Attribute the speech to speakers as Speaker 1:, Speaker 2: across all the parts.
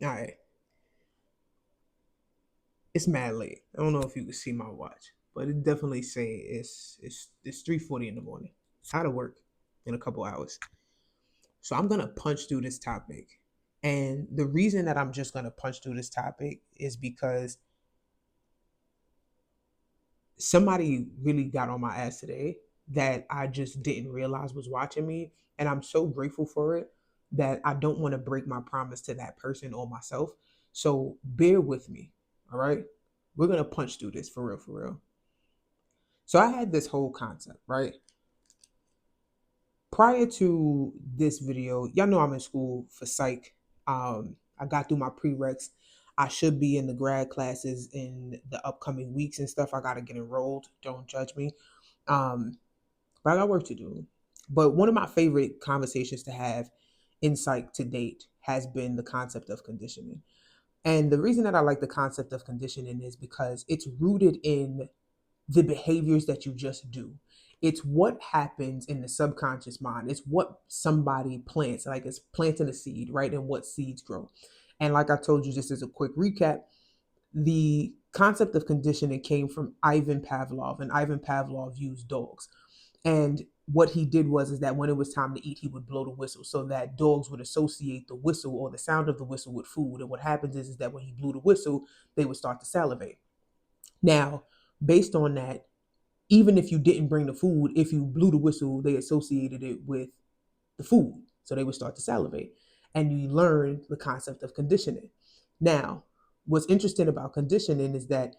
Speaker 1: All right, it's mad late. I don't know if you can see my watch, but it definitely say it's 3:40 in the morning. Out of work in a couple hours, so I'm gonna punch through this topic. And the reason that I'm just gonna punch through this topic is because somebody really got on my ass today that I just didn't realize was watching me. And I'm so grateful for it that I don't want to break my promise to that person or myself. So bear with me. All right. We're going to punch through this for real, for real. So I had this whole concept, right? Prior to this video, y'all know I'm in school for psych. I got through my prereqs. I should be in the grad classes in the upcoming weeks and stuff. I got to get enrolled. Don't judge me. Um, but I got work to do. But one of my favorite conversations to have in psych to date has been the concept of conditioning. And the reason that I like the concept of conditioning is because it's rooted in the behaviors that you just do. It's what happens in the subconscious mind. It's what somebody plants, like it's planting a seed, right? And what seeds grow. And like I told you, just as a quick recap, the concept of conditioning came from Ivan Pavlov, and Ivan Pavlov used dogs. And what he did was is that when it was time to eat, he would blow the whistle so that dogs would associate the whistle or the sound of the whistle with food. And what happens is that when he blew the whistle, they would start to salivate. Now, based on that, even if you didn't bring the food, if you blew the whistle, they associated it with the food. So they would start to salivate. And you learn the concept of conditioning. Now, what's interesting about conditioning is that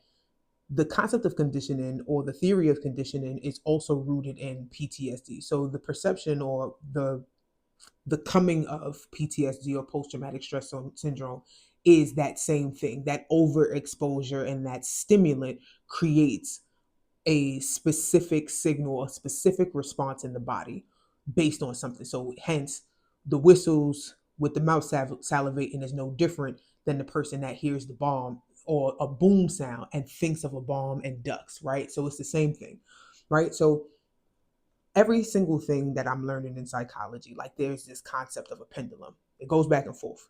Speaker 1: the concept of conditioning or the theory of conditioning is also rooted in PTSD. So the perception or the coming of PTSD or post traumatic stress syndrome is that same thing. That overexposure and that stimulant creates a specific signal, a specific response in the body based on something. So, hence, the whistles with the mouth salivating is no different than the person that hears the bomb or a boom sound and thinks of a bomb and ducks, right? So, it's the same thing, right? So, every single thing that I'm learning in psychology, like there's this concept of a pendulum. It goes back and forth,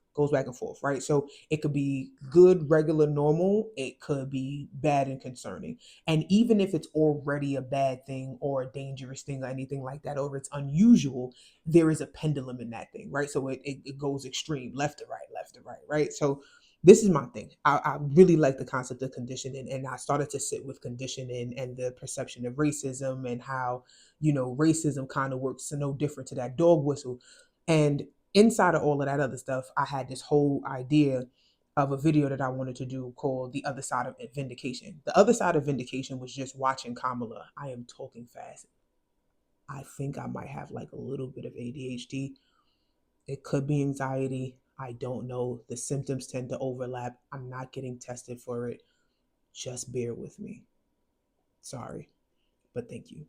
Speaker 1: right? So it could be good, regular, normal. It could be bad and concerning. And even if it's already a bad thing or a dangerous thing or anything like that, or it's unusual, there is a pendulum in that thing, right? So it goes extreme, left to right, right? So this is my thing. I really like the concept of conditioning, and I started to sit with conditioning and the perception of racism and how racism kind of works so no different to that dog whistle. And inside of all of that other stuff, I had this whole idea of a video that I wanted to do called The Other Side of Vindication. The Other Side of Vindication was just watching Kamala. I am talking fast. I think I might have like a little bit of ADHD. It could be anxiety. I don't know. The symptoms tend to overlap. I'm not getting tested for it. Just bear with me. Sorry, but thank you.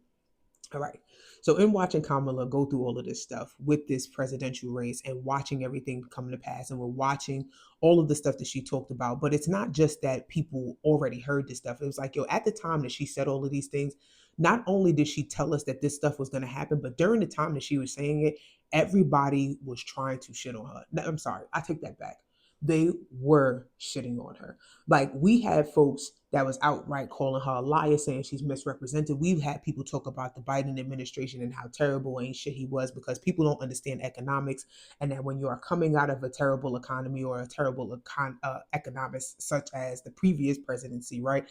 Speaker 1: All right. So in watching Kamala go through all of this stuff with this presidential race and watching everything come to pass, and we're watching all of the stuff that she talked about, but it's not just that people already heard this stuff. It was like, yo, at the time that she said all of these things, not only did she tell us that this stuff was going to happen, but during the time that she was saying it, everybody was trying to shit on her. No, I'm sorry. I take that back. They were shitting on her. Like we had folks that was outright calling her a liar, saying she's misrepresented. We've had people talk about the Biden administration and how terrible and shit he was because people don't understand economics, and that when you are coming out of a terrible economy or a terrible economics such as the previous presidency, right?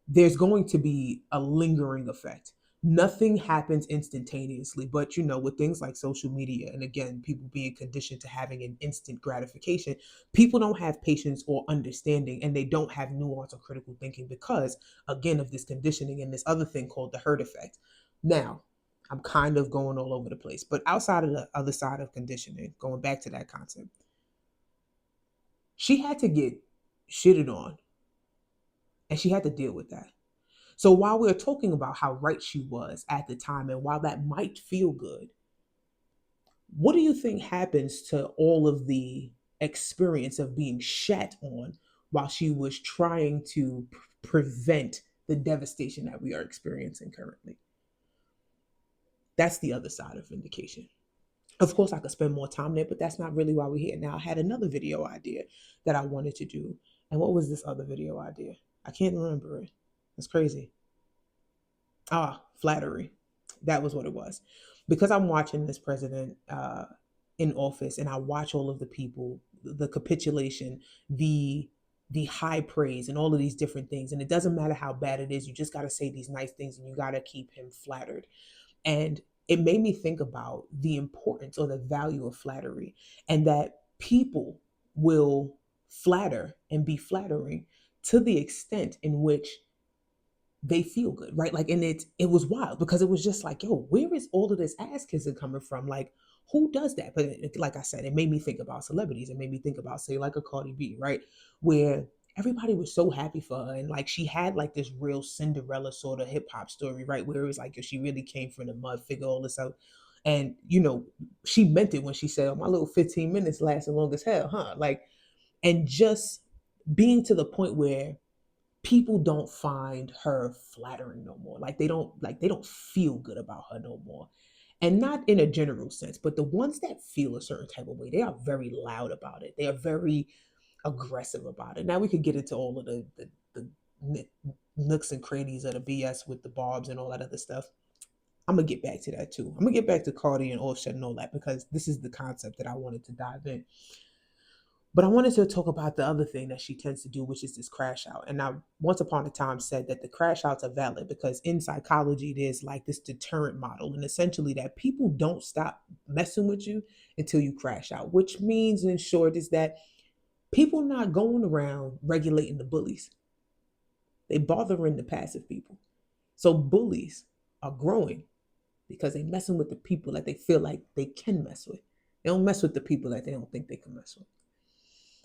Speaker 1: There's going to be a lingering effect. Nothing happens instantaneously, but with things like social media, and again, people being conditioned to having an instant gratification, people don't have patience or understanding, and they don't have nuance or critical thinking because, again, of this conditioning and this other thing called the herd effect. Now, I'm kind of going all over the place, but outside of the other side of conditioning, going back to that concept, she had to get shitted on, and she had to deal with that. So while we're talking about how right she was at the time, and while that might feel good, what do you think happens to all of the experience of being shat on while she was trying to prevent the devastation that we are experiencing currently? That's the other side of vindication. Of course, I could spend more time there, but that's not really why we're here. Now, I had another video idea that I wanted to do. And what was this other video idea? I can't remember it. That's crazy. Ah, flattery. That was what it was. Because I'm watching this president in office, and I watch all of the people, the capitulation, the the high praise, and all of these different things. And it doesn't matter how bad it is, you just got to say these nice things, and you got to keep him flattered. And it made me think about the importance or the value of flattery, and that people will flatter and be flattering to the extent in which they feel good, right? Like, and it was wild because it was just like, yo, where is all of this ass kissing coming from? Like, who does that? But like I said, it made me think about celebrities. It made me think about, say, like a Cardi B, right? Where everybody was so happy for her, and like she had like this real Cinderella sort of hip hop story, right? Where it was like, if she really came from the mud, figure all this out. And she meant it when she said, "Oh, my little 15 minutes lasted long as hell, huh?" Like, and just being to the point where people don't find her flattering no more. Like they don't feel good about her no more. And not in a general sense, but the ones that feel a certain type of way, they are very loud about it. They are very aggressive about it. Now we could get into all of the nooks and crannies of the BS with the barbs and all that other stuff. I'm gonna get back to that too. I'm gonna get back to Cardi and Offset and all that because this is the concept that I wanted to dive in. But I wanted to talk about the other thing that she tends to do, which is this crash out. And I once upon a time said that the crash outs are valid because in psychology, there's like this deterrent model, and essentially that people don't stop messing with you until you crash out, which means, in short, is that people not going around regulating the bullies. They bothering the passive people. So bullies are growing because they messing with the people that they feel like they can mess with. They don't mess with the people that they don't think they can mess with.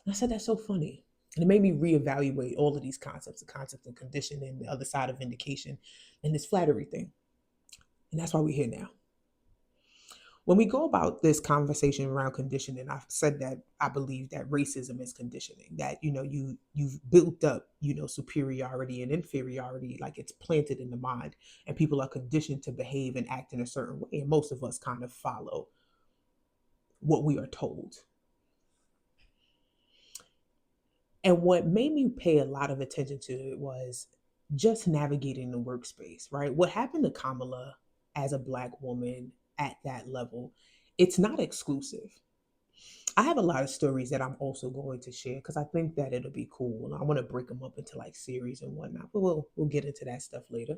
Speaker 1: And I said, that's so funny. And it made me reevaluate all of these concepts, the concept of conditioning, the other side of vindication, and this flattery thing. And that's why we're here now. When we go about this conversation around conditioning, I've said that I believe that racism is conditioning, that you've built up, superiority and inferiority, like it's planted in the mind, and people are conditioned to behave and act in a certain way. And most of us kind of follow what we are told. And what made me pay a lot of attention to it was just navigating the workspace, right? What happened to Kamala as a Black woman at that level, it's not exclusive. I have a lot of stories that I'm also going to share because I think that it'll be cool. And I want to break them up into like series and whatnot, but we'll get into that stuff later.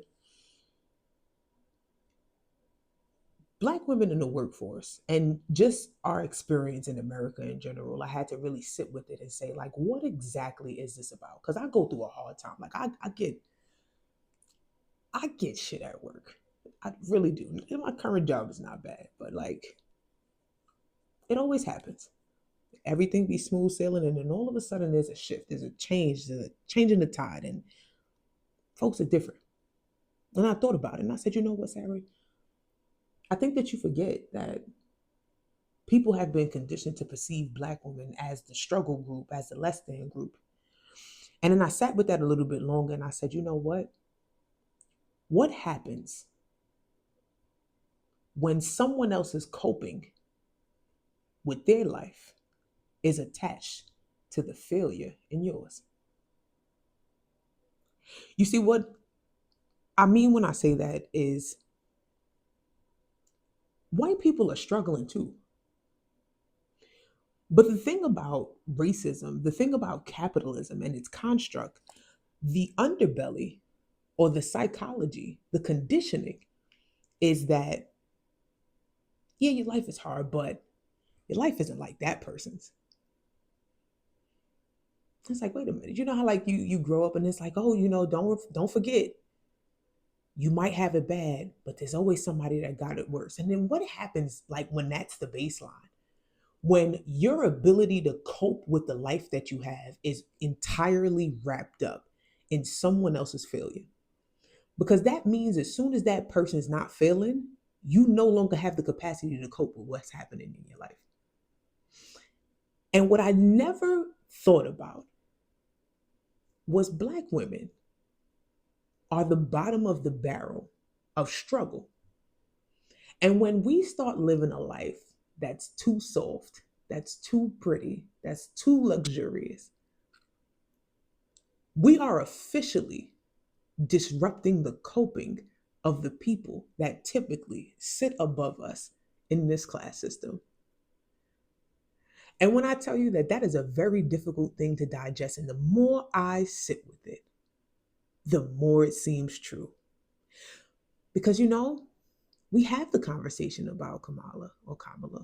Speaker 1: Black women in the workforce and just our experience in America in general, I had to really sit with it and say, like, what exactly is this about? Because I go through a hard time. Like I get shit at work. I really do. And my current job is not bad, but like it always happens. Everything be smooth sailing, and then all of a sudden there's a shift, there's a change in the tide, and folks are different. And I thought about it, and I said, you know what, Sarah? I think that you forget that people have been conditioned to perceive Black women as the struggle group, as the less than group. And then I sat with that a little bit longer, and I said, you know what? What happens when someone else is coping with their life is attached to the failure in yours? You see, what I mean when I say that is white people are struggling too. But the thing about racism, the thing about capitalism and its construct, the underbelly or the psychology, the conditioning is that, yeah, your life is hard, but your life isn't like that person's. It's like, wait a minute. You know how like you grow up and it's like, oh, don't forget, you might have it bad, but there's always somebody that got it worse. And then what happens like when that's the baseline? When your ability to cope with the life that you have is entirely wrapped up in someone else's failure. Because that means as soon as that person is not failing, you no longer have the capacity to cope with what's happening in your life. And what I never thought about was Black women are the bottom of the barrel of struggle. And when we start living a life that's too soft, that's too pretty, that's too luxurious. We are officially disrupting the coping of the people that typically sit above us in this class system. And when I tell you that that is a very difficult thing to digest, and the more I sit with it, the more it seems true. Because we have the conversation about Kamala,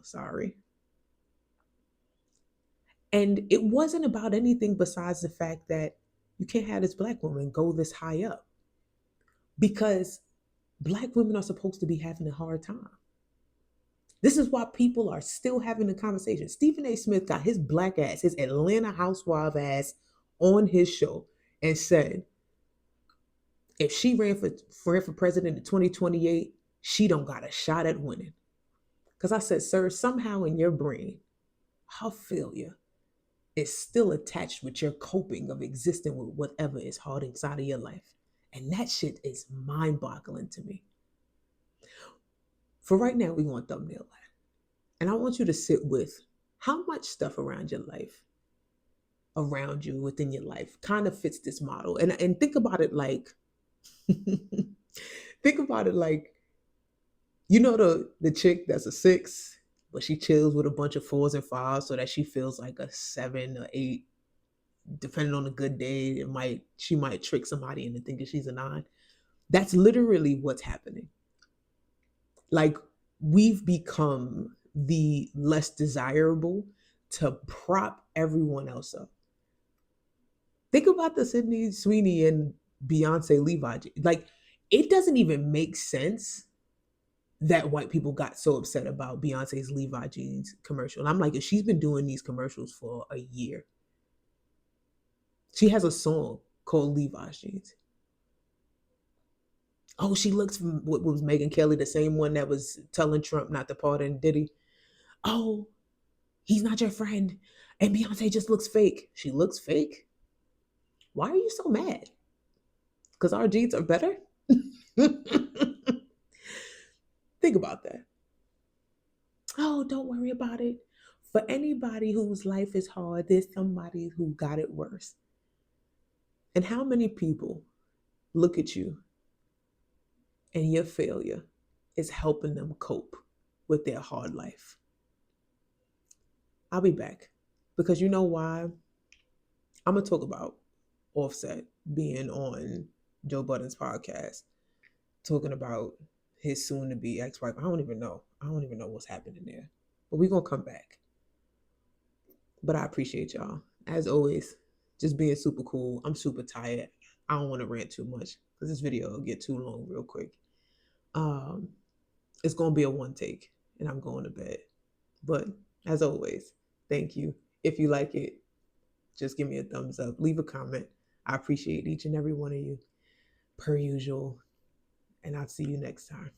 Speaker 1: sorry. And it wasn't about anything besides the fact that you can't have this black woman go this high up because black women are supposed to be having a hard time. This is why people are still having the conversation. Stephen A. Smith got his black ass, his Atlanta housewife ass on his show and said, if she ran for president in 2028, she don't got a shot at winning. Because I said, sir, somehow in your brain, her failure is still attached with your coping of existing with whatever is hard inside of your life. And that shit is mind-boggling to me. For right now, we want thumbnail that. And I want you to sit with how much stuff around your life, around you, within your life, kind of fits this model. And think about it like, think about it like, the chick that's a 6, but she chills with a bunch of 4s and 5s so that she feels like a 7 or 8. Depending on a good day, she might trick somebody into thinking she's a 9. That's literally what's happening. Like, we've become the less desirable to prop everyone else up. Think about the Sydney Sweeney and Beyonce Levi. Like, it doesn't even make sense that white people got so upset about Beyonce's Levi jeans commercial. And I'm like, if she's been doing these commercials for a year, she has a song called Levi's Jeans. Oh, she looks from what was Megyn Kelly, the same one that was telling Trump not to pardon Diddy. Oh, he's not your friend. And Beyonce just looks fake. She looks fake? Why are you so mad? Because our jeans are better? Think about that. Oh, don't worry about it. For anybody whose life is hard, there's somebody who got it worse. And how many people look at you and your failure is helping them cope with their hard life? I'll be back because you know why? I'm going to talk about Offset being on Joe Budden's podcast, talking about his soon to be ex-wife. I don't even know what's happening there, but we're going to come back. But I appreciate y'all. As always, just being super cool. I'm super tired. I don't want to rant too much because this video will get too long real quick. It's going to be a one take and I'm going to bed. But as always, thank you. If you like it, just give me a thumbs up. Leave a comment. I appreciate each and every one of you, per usual. And I'll see you next time.